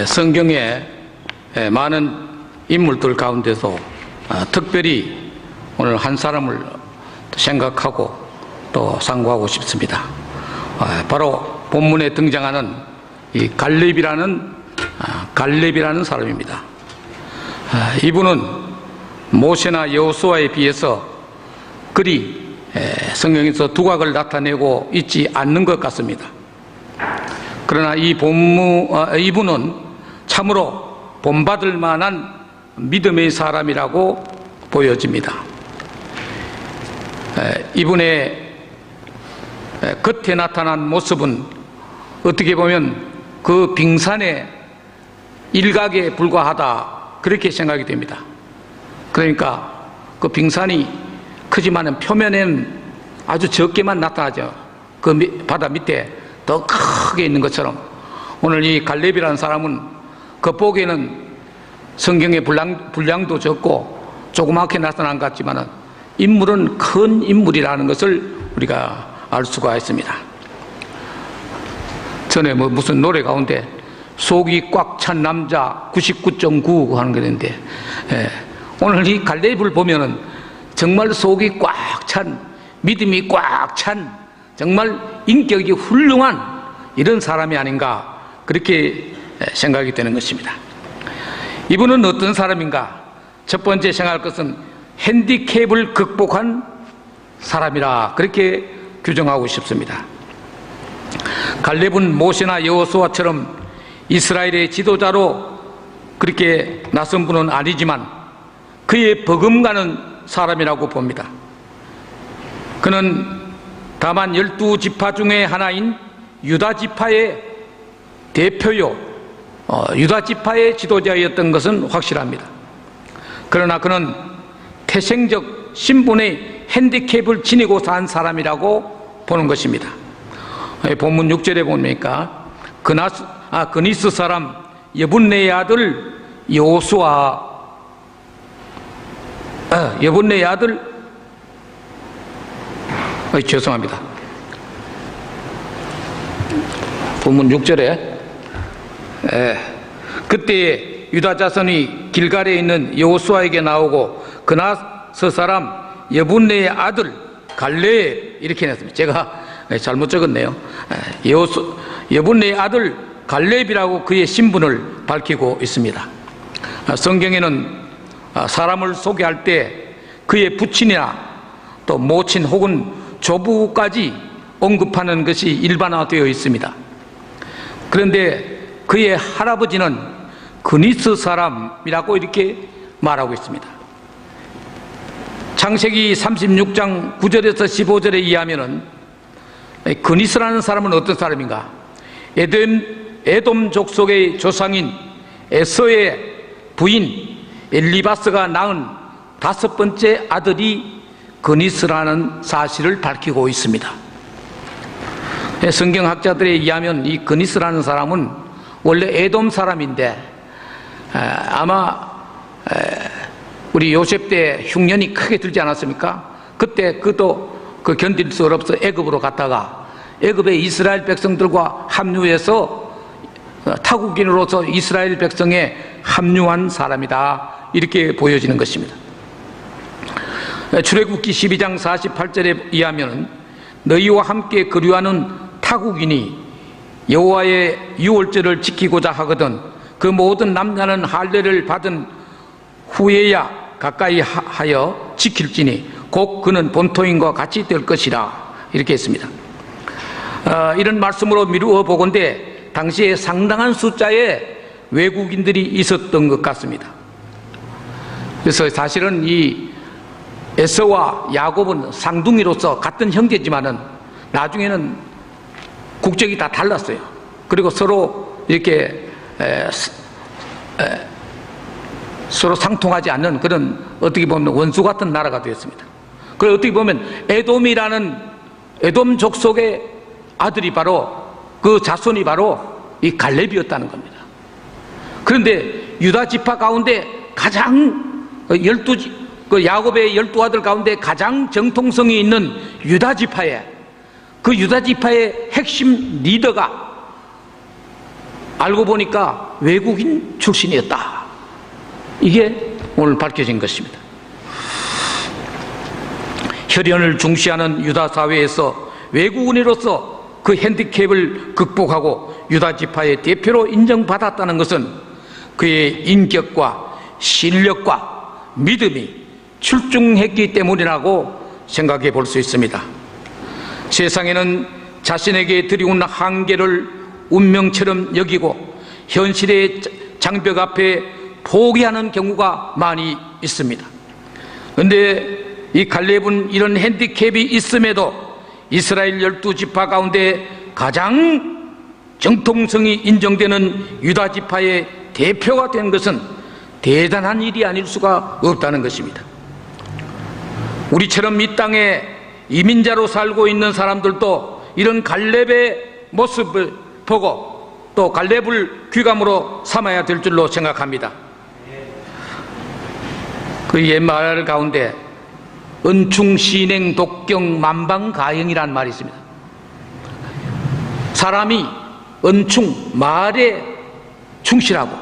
성경에 많은 인물들 가운데서 특별히 오늘 한 사람을 생각하고 또 상고하고 싶습니다. 바로 본문에 등장하는 이 갈렙이라는 사람입니다. 이분은 모세나 여호수아에 비해서 그리 성경에서 두각을 나타내고 있지 않는 것 같습니다. 그러나 이분은 참으로 본받을 만한 믿음의 사람이라고 보여집니다. 이분의 겉에 나타난 모습은 어떻게 보면 그 빙산의 일각에 불과하다, 그렇게 생각이 됩니다. 그러니까 그 빙산이 크지만은 표면에는 아주 적게만 나타나죠. 그 바다 밑에 더 크게 있는 것처럼 오늘 이 갈렙이라는 사람은 겉보기에는 성경의 분량도 적고 조그맣게 나타난 것 같지만은 인물은 큰 인물이라는 것을 우리가 알 수가 있습니다. 전에 무슨 노래 가운데 속이 꽉 찬 남자 99.9 하는 게 있는데, 오늘 이 갈렙을 보면은 정말 속이 꽉 찬, 믿음이 꽉 찬, 정말 인격이 훌륭한 이런 사람이 아닌가, 그렇게 생각이 되는 것입니다. 이분은 어떤 사람인가? 첫 번째 생각할 것은 핸디캡을 극복한 사람이라, 그렇게 규정하고 싶습니다. 갈렙은 모세나 여호수아처럼 이스라엘의 지도자로 그렇게 나선 분은 아니지만 그의 버금가는 사람이라고 봅니다. 그는 다만 12지파 중에 하나인 유다지파의 대표요, 유다지파의 지도자였던 것은 확실합니다. 그러나 그는 태생적 신분의 핸디캡을 지니고 산 사람이라고 보는 것입니다. 본문 6절에 보니까 그니스 사람 여분네의 아들 여분네의 아들 죄송합니다. 본문 6절에 그때 유다 자손이 길갈에 있는 여호수아에게 나오고 그나스 사람 여분네의 아들 갈렙, 이렇게 했습니다. 제가 잘못 적었네요. 여분네의 아들 갈렙이라고 그의 신분을 밝히고 있습니다. 성경에는 사람을 소개할 때 그의 부친이나 또 모친 혹은 조부까지 언급하는 것이 일반화되어 있습니다. 그런데 그의 할아버지는 그니스 사람이라고 이렇게 말하고 있습니다. 창세기 36장 9절에서 15절에 의하면은 그니스라는 사람은 어떤 사람인가? 에돔 족속의 조상인 에서의 부인 엘리바스가 낳은 5번째 아들이 그니스라는 사실을 밝히고 있습니다. 성경학자들에 의하면 이 그니스라는 사람은 원래 에돔 사람인데 아마 우리 요셉 때 흉년이 크게 들지 않았습니까? 그때 그도 견딜 수 없어 애굽으로 갔다가 애굽의 이스라엘 백성들과 합류해서 타국인으로서 이스라엘 백성에 합류한 사람이다, 이렇게 보여지는 것입니다. 출애굽기 12장 48절에 의하면 너희와 함께 거류하는 타국인이 여호와의 유월절을 지키고자 하거든 그 모든 남자는 할례를 받은 후에야 가까이 하여 지킬지니 곧 그는 본토인과 같이 될 것이라, 이렇게 했습니다. 이런 말씀으로 미루어 보건대 당시에 상당한 숫자의 외국인들이 있었던 것 같습니다. 그래서 사실은 이 에서와 야곱은 쌍둥이로서 같은 형제지만은 나중에는 국적이 다 달랐어요. 그리고 서로 이렇게 서로 상통하지 않는 그런, 어떻게 보면 원수 같은 나라가 되었습니다. 그리고 어떻게 보면 에돔 족속의 아들이 바로, 그 자손이 바로 이 갈렙이었다는 겁니다. 그런데 유다 지파 가운데 가장 야곱의 12아들 가운데 가장 정통성이 있는 유다 지파의 핵심 리더가 알고 보니까 외국인 출신이었다. 이게 오늘 밝혀진 것입니다. 혈연을 중시하는 유다 사회에서 외국인으로서 그 핸디캡을 극복하고 유다 지파의 대표로 인정받았다는 것은 그의 인격과 실력과 믿음이 출중했기 때문이라고 생각해 볼 수 있습니다. 세상에는 자신에게 드리운 한계를 운명처럼 여기고 현실의 장벽 앞에 포기하는 경우가 많이 있습니다. 그런데 이 갈렙은 이런 핸디캡이 있음에도 이스라엘 12지파 가운데 가장 정통성이 인정되는 유다 지파의 대표가 된 것은 대단한 일이 아닐 수가 없다는 것입니다. 우리처럼 이 땅에 이민자로 살고 있는 사람들도 이런 갈렙의 모습을 보고 또 갈렙을 귀감으로 삼아야 될 줄로 생각합니다. 그 옛말 가운데 은충, 신행, 독경, 만방가영이라는 말이 있습니다. 사람이 은충, 말에 충실하고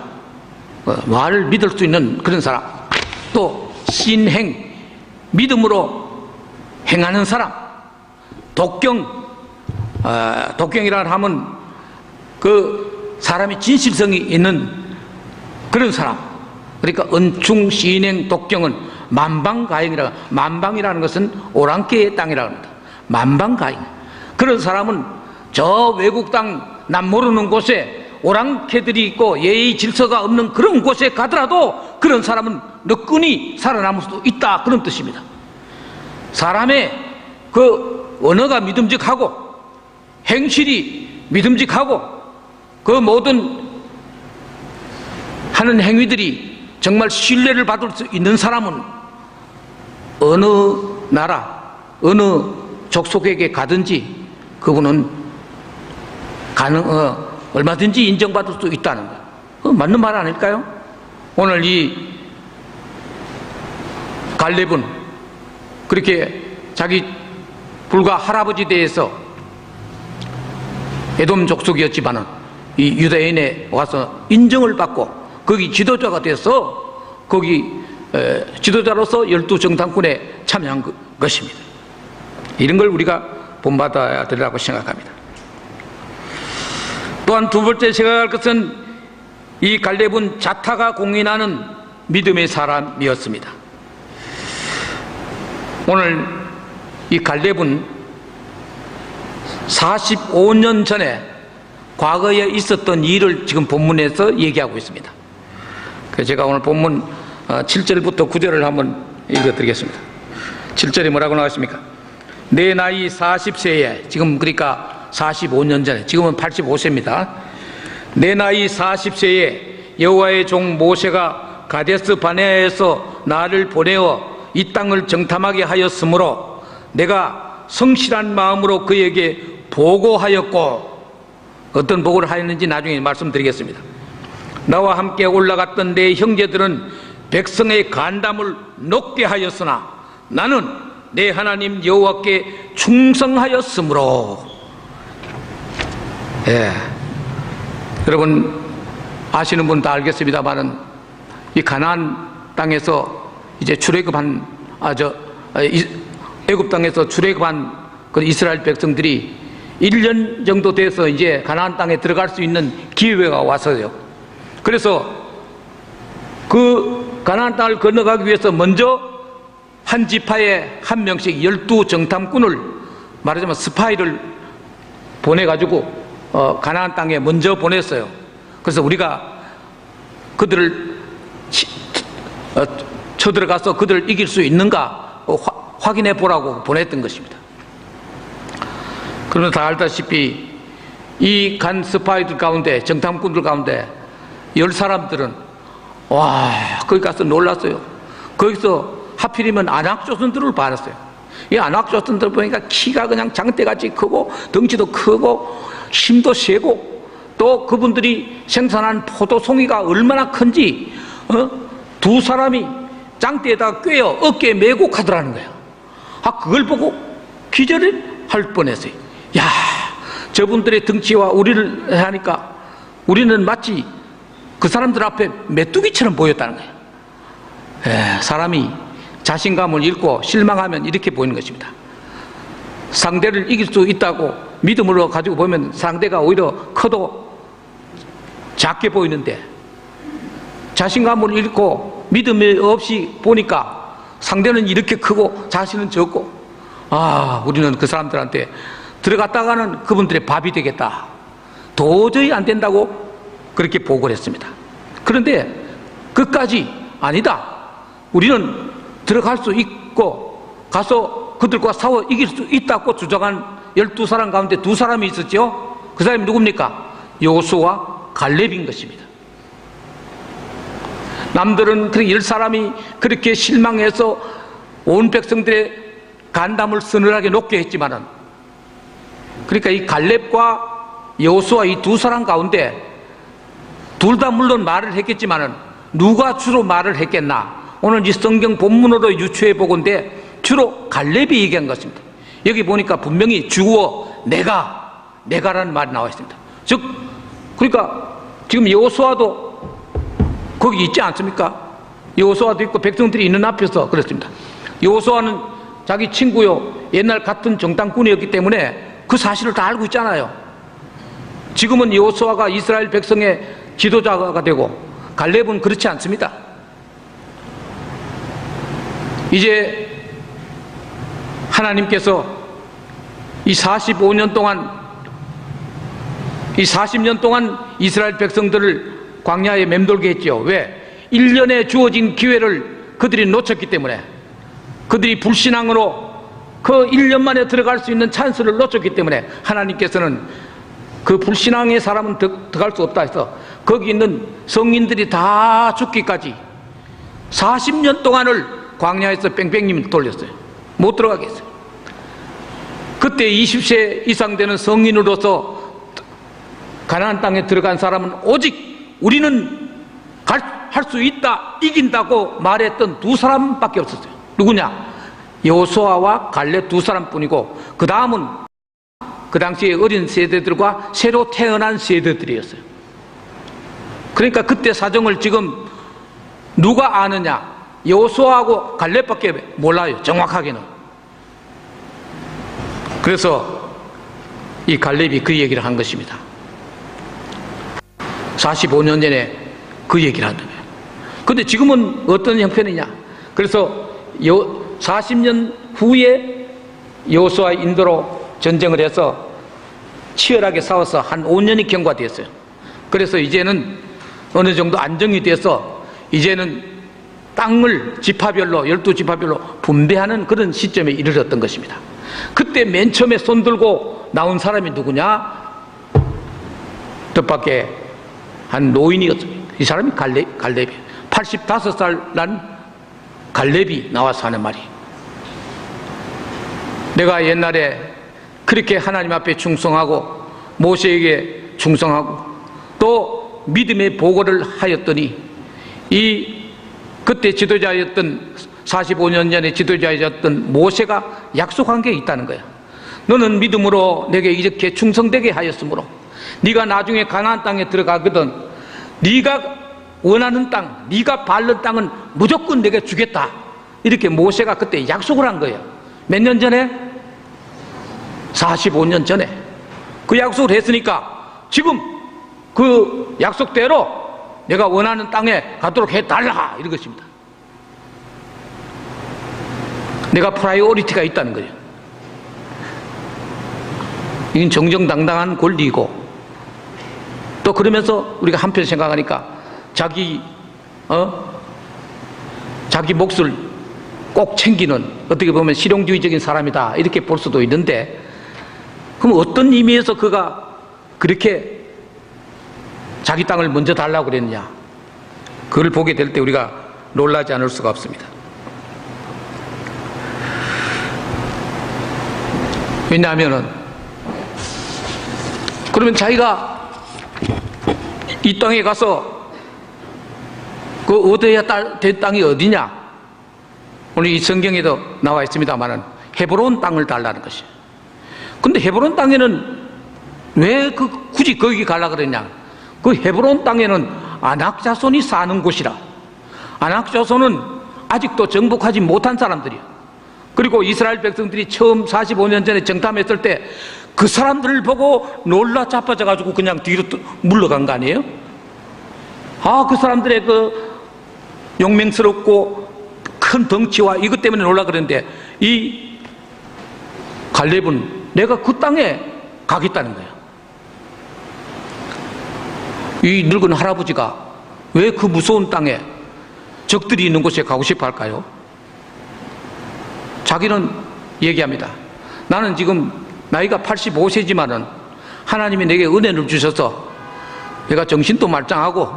말을 믿을 수 있는 그런 사람, 또 신행, 믿음으로 행하는 사람, 독경, 독경이라 하면 그 사람이 진실성이 있는 그런 사람, 그러니까 은충, 신행, 독경은 만방가영이라, 만방이라는 것은 오랑캐의 땅이라고 합니다. 만방가영. 그런 사람은 저 외국 땅 남 모르는 곳에 오랑캐들이 있고 예의 질서가 없는 그런 곳에 가더라도 그런 사람은 너끈히 살아남을 수도 있다, 그런 뜻입니다. 사람의 그 언어가 믿음직하고 행실이 믿음직하고 그 모든 하는 행위들이 정말 신뢰를 받을 수 있는 사람은 어느 나라, 어느 족속에게 가든지 그분은 얼마든지 인정받을 수 있다는 거예요. 맞는 말 아닐까요? 오늘 이 갈렙은 그렇게 자기 불과 할아버지 대에서 에돔 족속이었지만은 이 유다인에 와서 인정을 받고 거기 지도자가 돼서 거기 지도자로서 12정탐꾼에 참여한 것입니다. 이런 걸 우리가 본받아야 되리라고 생각합니다. 또한 두 번째 생각할 것은 이 갈렙은 자타가 공인하는 믿음의 사람이었습니다. 오늘 이 갈렙은 45년 전에 과거에 있었던 일을 지금 본문에서 얘기하고 있습니다. 그래서 제가 오늘 본문 7절부터 9절을 한번 읽어드리겠습니다. 7절에 뭐라고 나왔습니까? 내 나이 40세에, 지금 그러니까 45년 전에, 지금은 85세입니다. 내 나이 40세에 여호와의 종 모세가 가데스 바네아에서 나를 보내어 이 땅을 정탐하게 하였으므로 내가 성실한 마음으로 그에게 보고하였고, 어떤 보고를 하였는지 나중에 말씀드리겠습니다. 나와 함께 올라갔던 내 형제들은 백성의 간담을 높게 하였으나 나는 내 하나님 여호와께 충성하였으므로. 여러분 아시는 분 다 알겠습니다만은 이 가나안 땅에서 이제 출애굽한 애굽 땅에서 출애굽한 그 이스라엘 백성들이 1년 정도 돼서 이제 가나안 땅에 들어갈 수 있는 기회가 왔어요. 그래서 그 가나안 땅을 건너가기 위해서 먼저 한 지파에 한 명씩 12정탐꾼을, 말하자면 스파이를 보내가지고 가나안 땅에 먼저 보냈어요. 그래서 우리가 그들을 쳐들어가서 그들을 이길 수 있는가 확인해 보라고 보냈던 것입니다. 그러면 다 알다시피 이 간 스파이들 가운데, 정탐꾼들 가운데 10사람들은 와, 거기 가서 놀랐어요. 거기서 하필이면 아낙조선들을 봤어요. 이 아낙조선들 보니까 키가 그냥 장대같이 크고 덩치도 크고 힘도 세고, 또 그분들이 생산한 포도송이가 얼마나 큰지 두 사람이 장대에다가 꿰어 어깨에 메고 가더라는 거예요. 그걸 보고 기절을 할 뻔했어요. 야, 저분들의 덩치와 우리를 하니까 우리는 마치 그 사람들 앞에 메뚜기처럼 보였다는 거예요. 사람이 자신감을 잃고 실망하면 이렇게 보이는 것입니다. 상대를 이길 수 있다고 믿음으로 가지고 보면 상대가 오히려 커도 작게 보이는데, 자신감을 잃고 믿음이 없이 보니까 상대는 이렇게 크고 자신은 적고, 우리는 그 사람들한테 들어갔다가는 그분들의 밥이 되겠다, 도저히 안 된다고 그렇게 보고를 했습니다. 그런데 끝까지 아니다, 우리는 들어갈 수 있고 가서 그들과 싸워 이길 수 있다고 주장한 12사람 가운데 2사람이 있었죠. 그 사람이 누굽니까? 여호수아와 갈렙인 것입니다. 남들은 그 10사람이 그렇게 실망해서 온 백성들의 간담을 서늘하게 녹게 했지만은, 그러니까 이 갈렙과 여호수아 이 2사람 가운데 둘 다 물론 말을 했겠지만은 누가 주로 말을 했겠나? 오늘 이 성경 본문으로 유추해 보건대 주로 갈렙이 얘기한 것입니다. 여기 보니까 분명히 주어 내가라는 말이 나와 있습니다. 즉, 그러니까 지금 여호수아도 거기 있지 않습니까? 여호수아도 있고 백성들이 있는 앞에서 그랬습니다. 여호수아는 자기 친구요, 옛날 같은 정당꾼이었기 때문에 그 사실을 다 알고 있잖아요. 지금은 여호수아가 이스라엘 백성의 지도자가 되고 갈렙은 그렇지 않습니다. 이제 하나님께서 이 40년 동안 이스라엘 백성들을 광야에 맴돌게 했죠. 왜? 1년에 주어진 기회를 그들이 놓쳤기 때문에, 그들이 불신앙으로 그 1년 만에 들어갈 수 있는 찬스를 놓쳤기 때문에 하나님께서는 그 불신앙의 사람은 들어갈 수 없다 해서 거기 있는 성인들이 다 죽기까지 40년 동안을 광야에서 뺑뺑님 돌렸어요. 못 들어가게 했어요. 그때 20세 이상 되는 성인으로서 가나안 땅에 들어간 사람은 오직 우리는 할 수 있다, 이긴다고 말했던 2사람밖에 없었어요. 누구냐? 여호수아와 갈렙 2사람뿐이고 그 다음은 그 당시에 어린 세대들과 새로 태어난 세대들이었어요. 그러니까 그때 사정을 지금 누가 아느냐? 여호수아하고 갈렙밖에 몰라요, 정확하게는. 그래서 이 갈렙이 그 얘기를 한 것입니다. 45년 전에 그 얘기를 한다. 그런데 지금은 어떤 형편이냐? 그래서 40년 후에 여호수아 인도로 전쟁을 해서 치열하게 싸워서 한 5년이 경과되었어요. 그래서 이제는 어느 정도 안정이 돼서 이제는 땅을 지파별로 12지파별로 분배하는 그런 시점에 이르렀던 것입니다. 그때 맨 처음에 손들고 나온 사람이 누구냐? 뜻밖의 한 노인이었어요. 이 사람이 갈렙이 85살 난 갈렙이 나와서 하는 말이, 내가 옛날에 그렇게 하나님 앞에 충성하고 모세에게 충성하고 또 믿음의 보고를 하였더니 그때 지도자였던 45년 전에 지도자였던 모세가 약속한 게 있다는 거야. 너는 믿음으로 내게 이렇게 충성되게 하였으므로 네가 나중에 가나안 땅에 들어가거든 네가 원하는 땅, 네가 밟는 땅은 무조건 내게 주겠다, 이렇게 모세가 그때 약속을 한 거예요. 몇 년 전에? 45년 전에 그 약속을 했으니까 지금 그 약속대로 내가 원하는 땅에 가도록 해달라, 이런 것입니다. 내가 프라이오리티가 있다는 거예요. 이건 정정당당한 권리이고, 또 그러면서 우리가 한편 생각하니까 자기 몫을 꼭 챙기는, 어떻게 보면 실용주의적인 사람이다, 이렇게 볼 수도 있는데, 그럼 어떤 의미에서 그가 그렇게 자기 땅을 먼저 달라고 그랬느냐? 그걸 보게 될 때 우리가 놀라지 않을 수가 없습니다. 왜냐하면은 그러면 자기가 이 땅에 가서 그 얻어야 될 땅이 어디냐? 오늘 이 성경에도 나와 있습니다만은 헤브론 땅을 달라는 것이에요. 근데 헤브론 땅에는 왜 굳이 거기 가려고 그랬냐? 그 헤브론 땅에는 아낙 자손이 사는 곳이라. 아낙 자손은 아직도 정복하지 못한 사람들이야. 그리고 이스라엘 백성들이 처음 45년 전에 정탐했을 때 그 사람들을 보고 놀라 자빠져 가지고 그냥 뒤로 물러간 거 아니에요? 그 사람들의 그 용맹스럽고 큰 덩치와 이것 때문에 놀라 그랬는데, 이 갈렙은 내가 그 땅에 가겠다는 거야. 이 늙은 할아버지가 왜 그 무서운 땅에, 적들이 있는 곳에 가고 싶어 할까요? 자기는 얘기합니다. 나는 지금 나이가 85세지만은 하나님이 내게 은혜를 주셔서 내가 정신도 말짱하고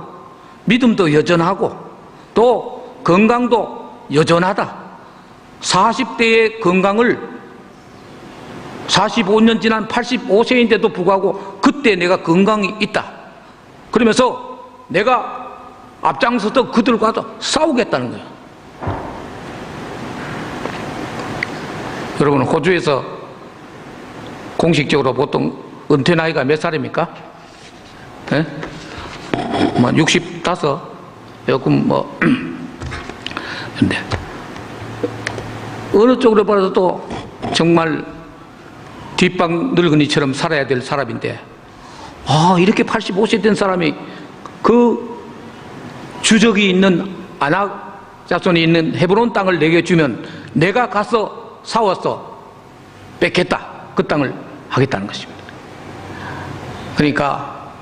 믿음도 여전하고 또 건강도 여전하다. 40대의 건강을 45년 지난 85세인데도 불구하고 그때 내가 건강이 있다. 그러면서 내가 앞장서서 그들과도 싸우겠다는 거예요. 여러분, 호주에서 공식적으로 보통 은퇴 나이가 몇 살입니까? 네? 65, 조금 근데 어느 쪽으로 봐도 정말 뒷방 늙은이처럼 살아야 될 사람인데, 이렇게 85세 된 사람이 그 주적이 있는 아낙 자손이 있는 헤브론 땅을 내게 주면 내가 가서 싸워서 뺏겠다. 그 땅을 하겠다는 것입니다. 그러니까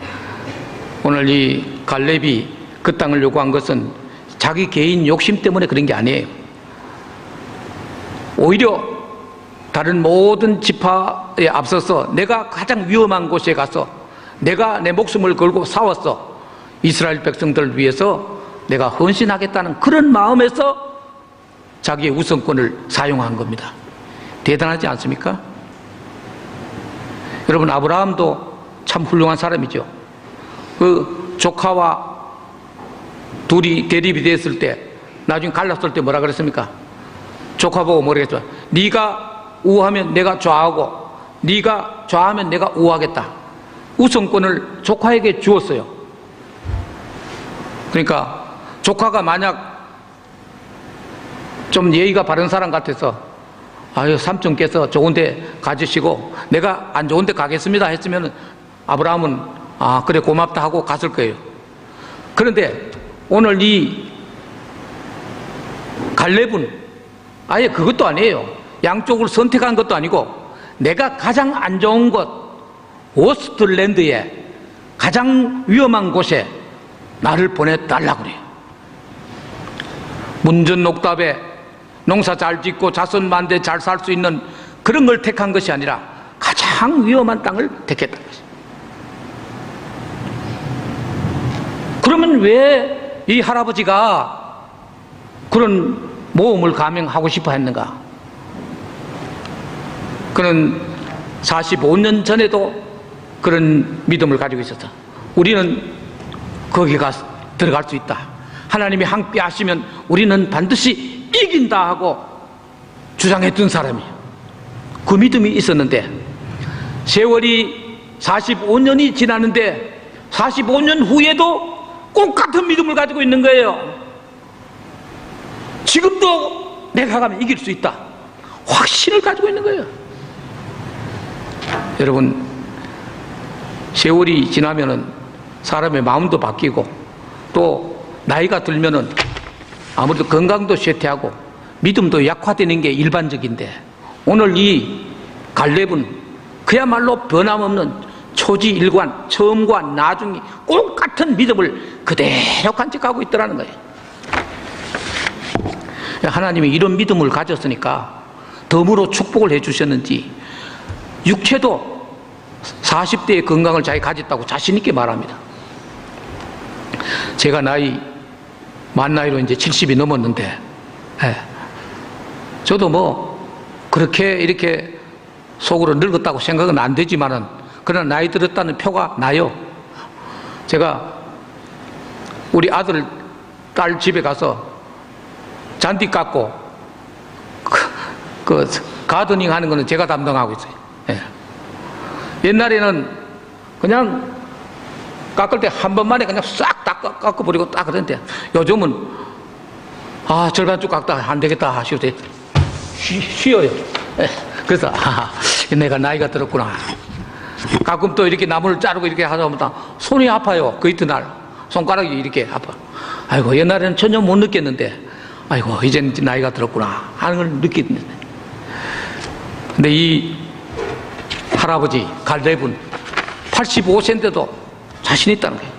오늘 이 갈렙이 그 땅을 요구한 것은 자기 개인 욕심 때문에 그런 게 아니에요. 오히려 다른 모든 지파에 앞서서 내가 가장 위험한 곳에 가서 내가 내 목숨을 걸고 싸웠어. 이스라엘 백성들을 위해서 내가 헌신하겠다는 그런 마음에서 자기의 우선권을 사용한 겁니다. 대단하지 않습니까? 여러분, 아브라함도 참 훌륭한 사람이죠. 그 조카와 둘이 대립이 됐을 때, 나중에 갈랐을 때 뭐라 그랬습니까? 조카 보고 뭐라 그랬죠? 네가 우하면 내가 좌하고 네가 좌하면 내가 우하겠다. 우선권을 조카에게 주었어요. 그러니까 조카가 만약 좀 예의가 바른 사람 같아서 삼촌께서 좋은 데 가주시고 내가 안 좋은 데 가겠습니다 했으면 아브라함은 그래 고맙다 하고 갔을 거예요. 그런데 오늘 이 갈렙은 아예 그것도 아니에요. 양쪽을 선택한 것도 아니고 내가 가장 안 좋은 곳, 워스트랜드에 가장 위험한 곳에 나를 보내달라고 그래요. 문전녹답에 농사 잘 짓고 자손 만대 잘 살 수 있는 그런 걸 택한 것이 아니라 가장 위험한 땅을 택했다는 것입니다. 그러면 왜 이 할아버지가 그런 모험을 감행하고 싶어 했는가? 그는 45년 전에도 그런 믿음을 가지고 있었다. 우리는 거기 가서 들어갈 수 있다. 하나님이 함께 하시면 우리는 반드시 이긴다 하고 주장했던 사람이에요. 그 믿음이 있었는데 세월이 45년이 지났는데 45년 후에도 똑같은 믿음을 가지고 있는 거예요. 지금도 내가 가면 이길 수 있다. 확신을 가지고 있는 거예요. 여러분, 세월이 지나면은 사람의 마음도 바뀌고 또 나이가 들면은 아무래도 건강도 쇠퇴하고 믿음도 약화되는 게 일반적인데, 오늘 이 갈렙은 그야말로 변함없는 초지일관, 처음과 나중이 똑같은 믿음을 그대로 간직하고 있더라는 거예요. 하나님이 이런 믿음을 가졌으니까 덤으로 축복을 해주셨는지 육체도 40대의 건강을 자기 가졌다고 자신 있게 말합니다. 제가 만 나이로 이제 70이 넘었는데, 저도 뭐 그렇게 이렇게 속으로 늙었다고 생각은 안 되지만은 그러나 나이 들었다는 표가 나요. 제가 우리 아들, 딸 집에 가서 잔디 깎고 그 가드닝 하는 거는 제가 담당하고 있어요. 옛날에는 그냥 깎을 때 한 번만에 그냥 싹 다 깎아버리고 딱 그러는데 요즘은 절반쪽 깎다 안 되겠다 하시고 쉬어요. 그래서 내가 나이가 들었구나. 가끔 또 이렇게 나무를 자르고 이렇게 하다 보면 손이 아파요. 그 이튿날 손가락이 이렇게 아파. 아이고 옛날에는 전혀 못 느꼈는데 아이고 이제는 나이가 들었구나 하는 걸 느끼는데, 근데 이 할아버지 갈렙은 85세인데도 자신 있다는 거예요.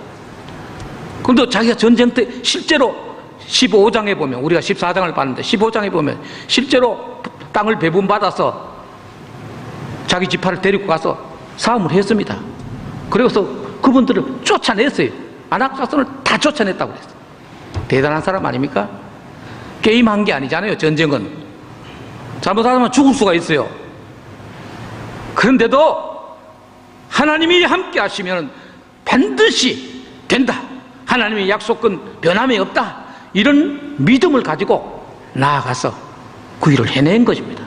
그런데 자기가 전쟁 때 실제로 15장에 보면, 우리가 14장을 봤는데 15장에 보면 실제로 땅을 배분받아서 자기 지파를 데리고 가서 싸움을 했습니다. 그래서 그분들을 쫓아냈어요. 안악사손을 다 쫓아냈다고 그랬어요. 대단한 사람 아닙니까? 게임한 게 아니잖아요. 전쟁은 잘못하면 죽을 수가 있어요. 그런데도 하나님이 함께 하시면 반드시 된다, 하나님의 약속은 변함이 없다, 이런 믿음을 가지고 나아가서 그 일을 해낸 것입니다.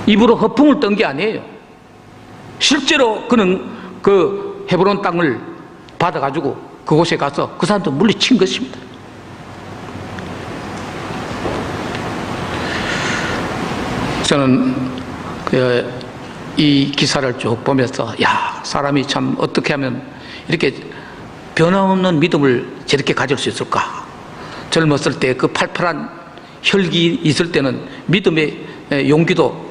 입으로 허풍을 떤 게 아니에요. 실제로 그는 그 헤브론 땅을 받아가지고 그곳에 가서 그 사람도 물리친 것입니다. 저는 이 기사를 쭉 보면서 사람이 참 어떻게 하면 이렇게 변함없는 믿음을 저렇게 가질 수 있을까. 젊었을 때 그 팔팔한 혈기 있을 때는 믿음의 용기도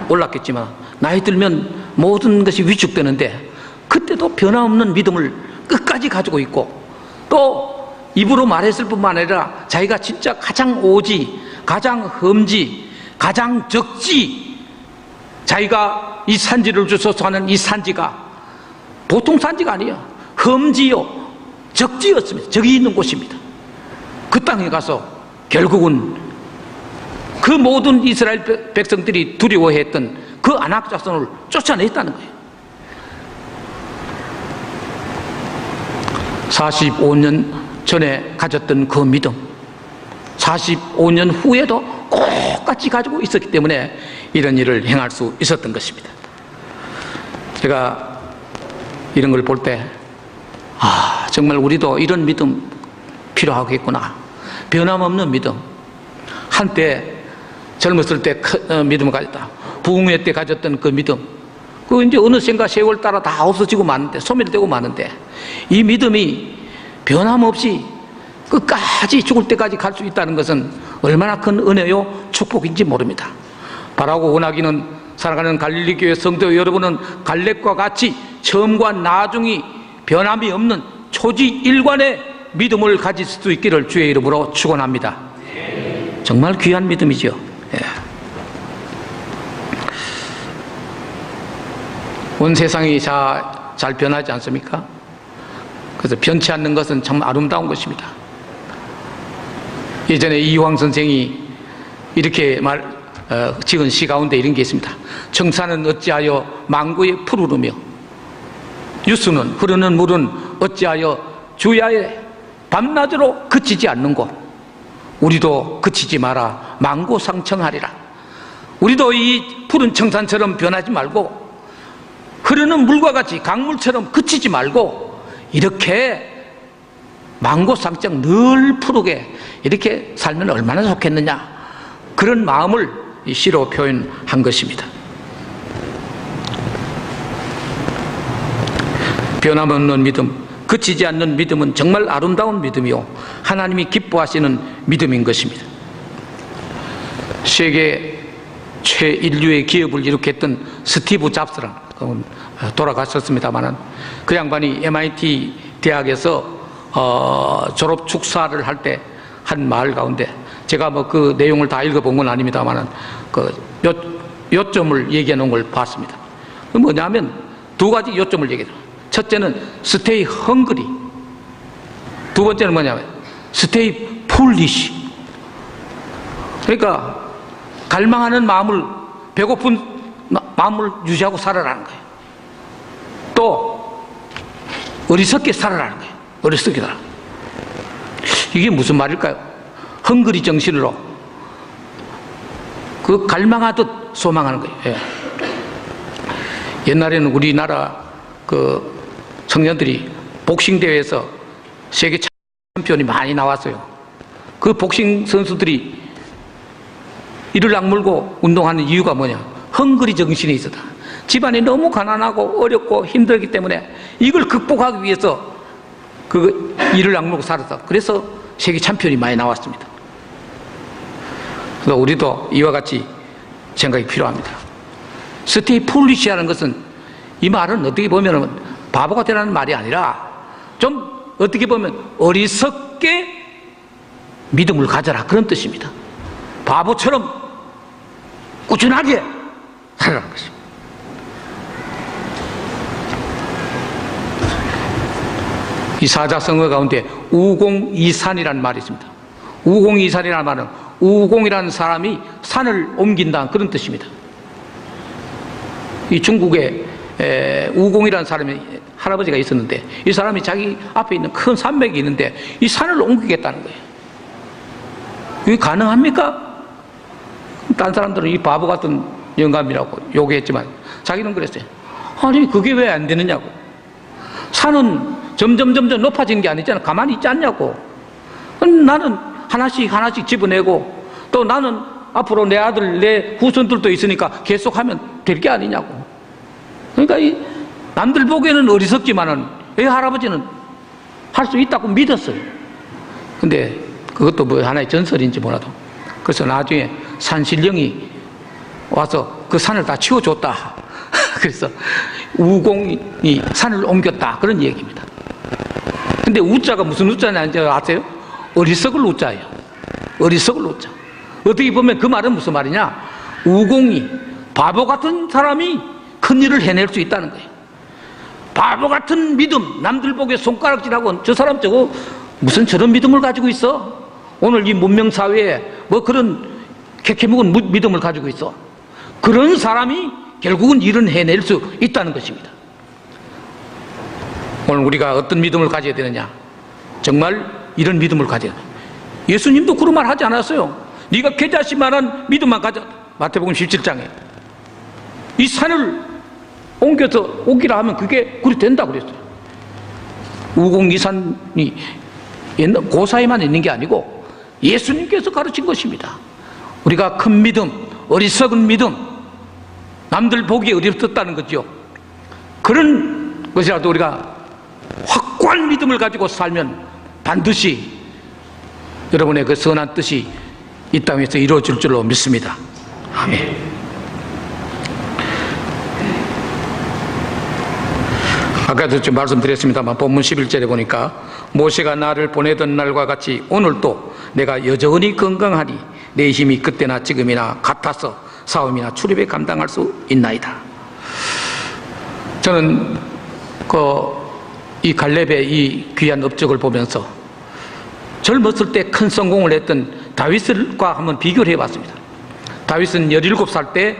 올랐겠지만 나이 들면 모든 것이 위축되는데 그때도 변함없는 믿음을 끝까지 가지고 있고, 또 입으로 말했을 뿐만 아니라 자기가 진짜 가장 오지, 가장 험지, 가장 적지, 자기가 이 산지를 주소서 하는 이 산지가 보통 산지가 아니에요. 험지요, 적지였습니다. 적이 있는 곳입니다. 그 땅에 가서 결국은 그 모든 이스라엘 백성들이 두려워했던 그 아낙 자손을 쫓아냈다는 거예요. 45년 전에 가졌던 그 믿음, 45년 후에도 똑같이 가지고 있었기 때문에 이런 일을 행할 수 있었던 것입니다. 제가 이런 걸 볼 때 정말 우리도 이런 믿음 필요하겠구나. 변함없는 믿음. 한때 젊었을 때 믿음을 가졌다. 부흥회 때 가졌던 그 믿음, 그 이제 어느샌가 세월 따라 다 없어지고 마는데, 소멸되고 마는데, 이 믿음이 변함없이 끝까지 죽을 때까지 갈 수 있다는 것은 얼마나 큰 은혜요 축복인지 모릅니다. 바라고 원하기는 살아가는 갈릴리 교회 성도 여러분은 갈렙과 같이 처음과 나중이 변함이 없는 초지일관의 믿음을 가질 수 있기를 주의 이름으로 축원합니다. 정말 귀한 믿음이죠. 온 세상이 잘 변하지 않습니까? 그래서 변치 않는 것은 참 아름다운 것입니다. 예전에 이황 선생이 이렇게 지은 시 가운데 이런 게 있습니다. 청사는 어찌하여 망구에 푸르르며 유수는 흐르는 물은 어찌하여 주야에 밤낮으로 그치지 않는고, 우리도 그치지 마라 망고상청하리라. 우리도 이 푸른 청산처럼 변하지 말고 흐르는 물과 같이 강물처럼 그치지 말고 이렇게 망고상청 늘 푸르게 이렇게 살면 얼마나 좋겠느냐, 그런 마음을 이 시로 표현한 것입니다. 변함없는 믿음, 그치지 않는 믿음은 정말 아름다운 믿음이요 하나님이 기뻐하시는 믿음인 것입니다. 세계 최인류의 기업을 일으켰던 스티브 잡스라는, 돌아가셨습니다마는 그 양반이 MIT 대학에서 졸업 축사를 할 때 한 말 가운데, 제가 뭐 그 내용을 다 읽어본 건 아닙니다만은 그 요점을 얘기해 놓은 걸 봤습니다. 그 뭐냐면 두 가지 요점을 얘기해요. 첫째는 stay hungry, 두 번째는 뭐냐면 stay foolish. 그러니까 갈망하는 마음을, 배고픈 마음을 유지하고 살아라는 거예요. 또 어리석게 살아라는 거예요. 어리석게 살아. 이게 무슨 말일까요? 헝그리 정신으로 그 갈망하듯 소망하는 거예요. 옛날에는 우리나라 그 청년들이 복싱 대회에서 세계 챔피언이 많이 나왔어요. 그 복싱 선수들이 이를 악물고 운동하는 이유가 뭐냐? 헝그리 정신이 있었다. 집안이 너무 가난하고 어렵고 힘들기 때문에 이걸 극복하기 위해서 그 이를 악물고 살았다. 그래서 세계 챔피언이 많이 나왔습니다. 그래서 우리도 이와 같이 생각이 필요합니다. 스테이 폴리시하는 것은, 이 말은 어떻게 보면 바보가 되라는 말이 아니라 좀 어떻게 보면 어리석게 믿음을 가져라, 그런 뜻입니다. 바보처럼 꾸준하게 살아라는 것입니다. 이 사자성어 가운데 우공이산이라는 말이 있습니다. 우공이산이라는 말은 우공이라는 사람이 산을 옮긴다는 그런 뜻입니다. 이 중국에 우공이라는 사람이, 할아버지가 있었는데, 이 사람이 자기 앞에 있는 큰 산맥이 있는데 이 산을 옮기겠다는 거예요. 이게 가능합니까? 딴 사람들은 이 바보 같은 영감이라고 요구했지만 자기는 그랬어요. 아니 그게 왜 안 되느냐고. 산은 점점 높아진 게 아니잖아. 가만히 있지 않냐고. 나는 하나씩 집어내고, 또 나는 앞으로 내 아들, 내 후손들도 있으니까 계속하면 될 게 아니냐고. 그러니까 이 남들 보기에는 어리석지만은 이 할아버지는 할 수 있다고 믿었어요. 근데 그것도 뭐 하나의 전설인지 몰라도, 그래서 나중에 산신령이 와서 그 산을 다 치워줬다. 그래서 우공이 산을 옮겼다, 그런 얘기입니다. 근데 우자가 무슨 우자인지 아세요? 어리석을 우자예요. 어리석을 우자. 어떻게 보면 그 말은 무슨 말이냐? 우공이, 바보 같은 사람이 큰 일을 해낼 수 있다는 거예요. 바보 같은 믿음, 남들 보기에 손가락질하고 저 사람 저거 무슨 저런 믿음을 가지고 있어? 오늘 이 문명사회에 뭐 그런 캐캐묵은 믿음을 가지고 있어. 그런 사람이 결국은 일은 해낼 수 있다는 것입니다. 오늘 우리가 어떤 믿음을 가져야 되느냐? 정말 이런 믿음을 가져야 돼요. 예수님도 그런 말 하지 않았어요. 네가 겨자씨만한 믿음만 가져. 마태복음 17장에 이 산을 옮겨서 오기라 하면 그게 그리 된다 그랬어요. 우공이산이 옛날 고사에만 있는 게 아니고 예수님께서 가르친 것입니다. 우리가 큰 믿음, 어리석은 믿음, 남들 보기에 어리석다는 거죠. 그런 것이라도 우리가 확고한 믿음을 가지고 살면 반드시 여러분의 그 선한 뜻이 이 땅에서 이루어질 줄로 믿습니다. 아멘. 아까도 좀 말씀드렸습니다만 본문 11절에 보니까 모세가 나를 보내던 날과 같이 오늘도 내가 여전히 건강하니 내 힘이 그때나 지금이나 같아서 싸움이나 출입에 감당할 수 있나이다. 저는 이 갈렙의 이 귀한 업적을 보면서 젊었을 때 큰 성공을 했던 다윗과 한번 비교를 해봤습니다. 다윗은 17살 때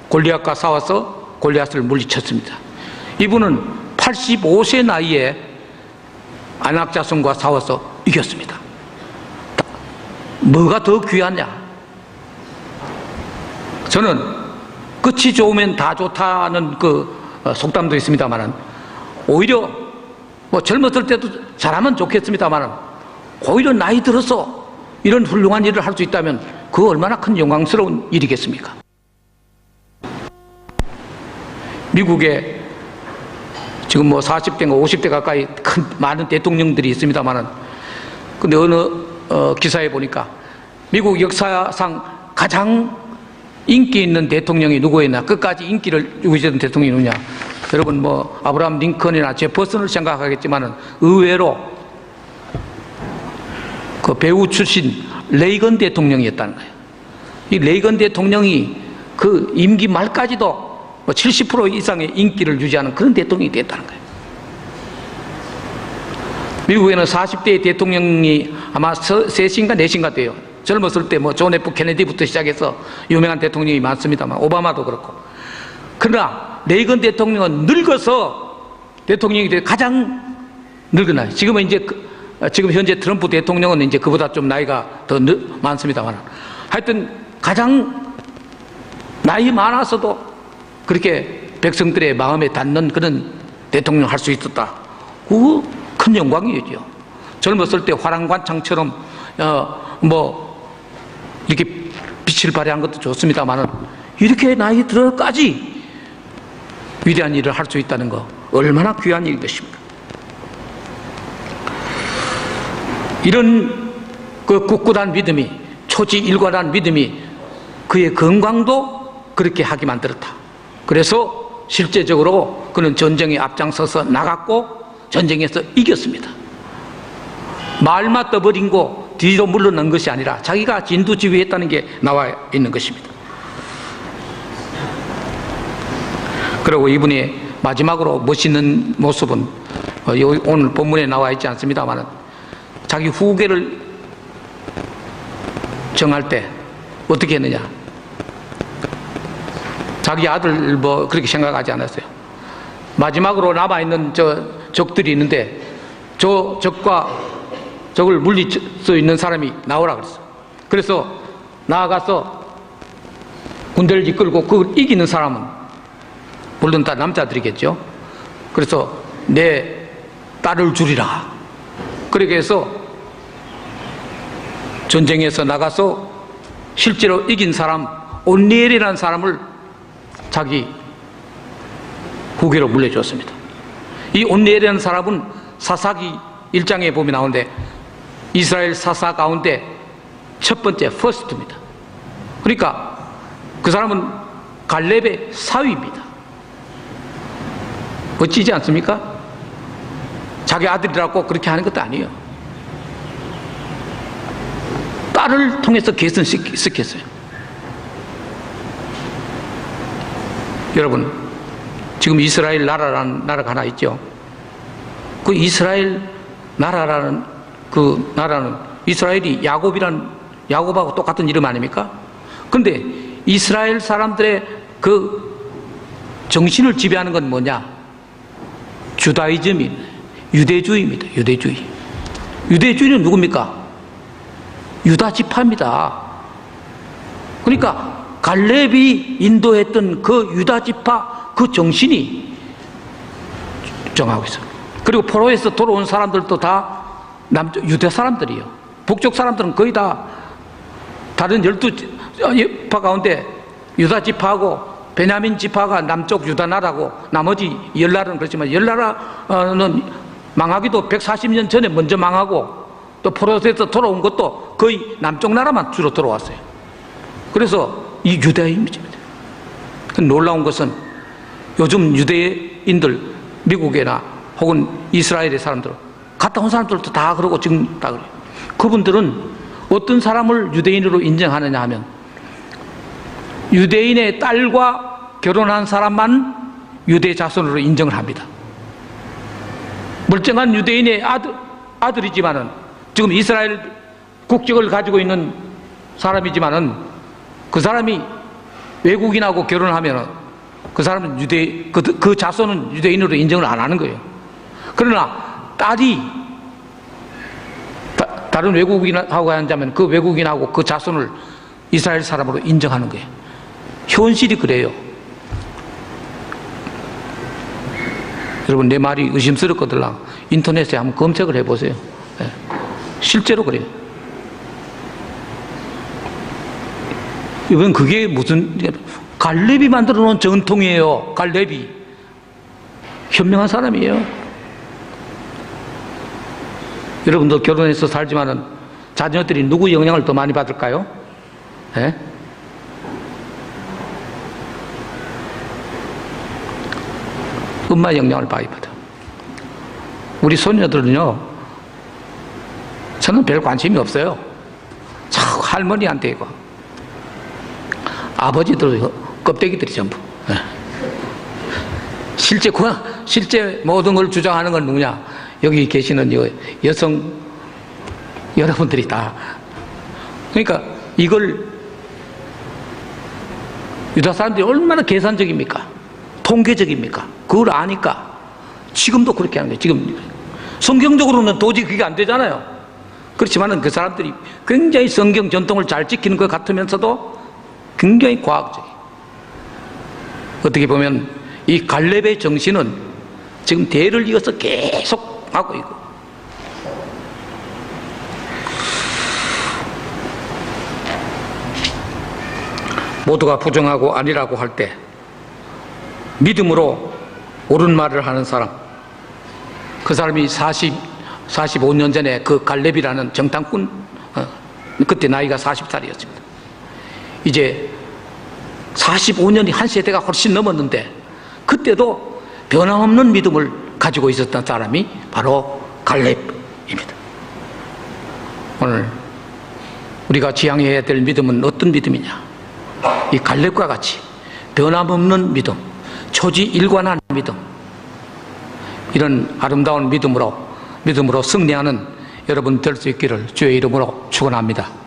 골리앗과 싸워서 골리앗을 물리쳤습니다. 이분은 85세 나이에 안악자손과 싸워서 이겼습니다. 뭐가 더 귀하냐? 저는 끝이 좋으면 다 좋다는 그 속담도 있습니다만, 오히려 뭐 젊었을 때도 잘하면 좋겠습니다만, 오히려 나이 들어서 이런 훌륭한 일을 할 수 있다면 그 얼마나 큰 영광스러운 일이겠습니까? 미국에 지금 뭐 40대인가 50대 가까이 많은 대통령들이 있습니다만은, 근데 어느 기사에 보니까 미국 역사상 가장 인기 있는 대통령이 누구였나, 끝까지 인기를 유지했던 대통령이 누구냐? 여러분 뭐 아브라함 링컨이나 제퍼슨을 생각하겠지만은 의외로 그 배우 출신 레이건 대통령이었다는 거예요. 이 레이건 대통령이 그 임기 말까지도 70% 이상의 인기를 유지하는 그런 대통령이 됐다는 거예요. 미국에는 40대의 대통령이 아마 3인가 4인가 돼요. 젊었을 때 뭐 존 F 케네디부터 시작해서 유명한 대통령이 많습니다만, 오바마도 그렇고. 그러나 레이건 대통령은 늙어서 대통령이 돼 가장 늙은 나이. 지금은 이제 지금 현재 트럼프 대통령은 이제 그보다 좀 나이가 더 많습니다만, 하여튼 가장 나이 많아서도 그렇게 백성들의 마음에 닿는 그런 대통령 할 수 있었다. 그 큰 영광이죠. 젊었을 때 화랑관창처럼 이렇게 빛을 발휘한 것도 좋습니다만은 이렇게 나이 들어까지 위대한 일을 할 수 있다는 거 얼마나 귀한 일인 것입니까? 이런 그 꿋꿋한 믿음이, 초지일관한 믿음이 그의 건강도 그렇게 하게 만들었다. 그래서 실제적으로 그는 전쟁에 앞장서서 나갔고 전쟁에서 이겼습니다. 말만 떠버린 거 뒤로 물러난 것이 아니라 자기가 진두지휘했다는 게 나와 있는 것입니다. 그리고 이분이 마지막으로 멋있는 모습은 오늘 본문에 나와 있지 않습니다만 자기 후계를 정할 때 어떻게 했느냐, 자기 아들 그렇게 생각하지 않았어요. 마지막으로 남아있는 적들이 있는데 저 적과 적을 물릴 수 있는 사람이 나오라 그랬어. 그래서 나아가서 군대를 이끌고 그걸 이기는 사람은 물론 다 남자들이겠죠. 그래서 내 딸을 주리라. 그렇게 해서 전쟁에서 나가서 실제로 이긴 사람 온니엘이라는 사람을 자기 후계로 물려줬습니다. 이 온니엘이라는 사람은 사사기 1장에 보면 나오는데 이스라엘 사사 가운데 첫 번째 퍼스트입니다. 그러니까 그 사람은 갈렙의 사위입니다. 멋지지 않습니까? 자기 아들이라고 그렇게 하는 것도 아니에요. 딸을 통해서 개선시켰어요. 여러분, 지금 이스라엘 나라라는 나라가 하나 있죠. 그 이스라엘 나라라는 그 나라는 이스라엘이 야곱하고 똑같은 이름 아닙니까? 그런데 이스라엘 사람들의 그 정신을 지배하는 건 뭐냐? 주다이즘입니다. 유대주의입니다. 유대주의. 유대주의는 누굽니까? 유다 지파입니다. 그러니까 갈렙이 인도했던 그 유다 지파 그 정신이 정하고 있어요. 그리고 포로에서 돌아온 사람들도 다 유대 사람들이에요. 북쪽 사람들은 거의 다 다른 12지파 가운데 유다 지파하고 베냐민 지파가 남쪽 유다 나라고 나머지 10나라는 그렇지만 10나라는 망하기도 140년 전에 먼저 망하고 또 포로에서 돌아온 것도 거의 남쪽 나라만 주로 돌아왔어요. 그래서 이 유대인입니다. 놀라운 것은 요즘 유대인들 미국이나 혹은 이스라엘의 사람들 갔다 온 사람들도 다 그러고 지금 다 그래요. 그분들은 어떤 사람을 유대인으로 인정하느냐 하면 유대인의 딸과 결혼한 사람만 유대 자손으로 인정을 합니다. 멀쩡한 유대인의 아들이지만은 지금 이스라엘 국적을 가지고 있는 사람이지만은 그 사람이 외국인하고 결혼하면은 그 사람은 그 자손은 유대인으로 인정을 안 하는 거예요. 그러나 딸이 다른 외국인하고 한다면 그 외국인하고 그 자손을 이스라엘 사람으로 인정하는 거예요. 현실이 그래요. 여러분, 내 말이 의심스럽거들랑 인터넷에 한번 검색을 해보세요. 네. 실제로 그래요. 이건 그게 무슨 갈렙이 만들어 놓은 전통이에요. 갈렙이 현명한 사람이에요. 여러분도 결혼해서 살지만은 자녀들이 누구 영향을 더 많이 받을까요? 네? 엄마 영향을 많이 받아. 우리 손녀들은요, 저는 별 관심이 없어요. 자꾸 할머니한테 이거. 아버지들 껍데기들이 전부. 네. 실제 모든 걸 주장하는 건 누구냐? 여기 계시는 여성 여러분들이 다. 그러니까 이걸 유다 사람들이 얼마나 계산적입니까? 통계적입니까? 그걸 아니까 지금도 그렇게 하는 거예요. 지금 성경적으로는 도저히 그게 안 되잖아요. 그렇지만은 그 사람들이 굉장히 성경 전통을 잘 지키는 것 같으면서도 굉장히 과학적이에요. 어떻게 보면 이 갈렙의 정신은 지금 대를 이어서 계속 하고 있고, 모두가 부정하고 아니라고 할 때 믿음으로 옳은 말을 하는 사람, 그 사람이 45년 전에 그 갈렙이라는 정탐꾼, 그때 나이가 40살이었습니다. 이제 45년이 한 세대가 훨씬 넘었는데 그때도 변함없는 믿음을 가지고 있었던 사람이 바로 갈렙입니다. 오늘 우리가 지향해야 될 믿음은 어떤 믿음이냐? 이 갈렙과 같이 변함없는 믿음, 초지일관한 믿음, 이런 아름다운 믿음으로 승리하는 여러분 될 수 있기를 주의 이름으로 축원합니다.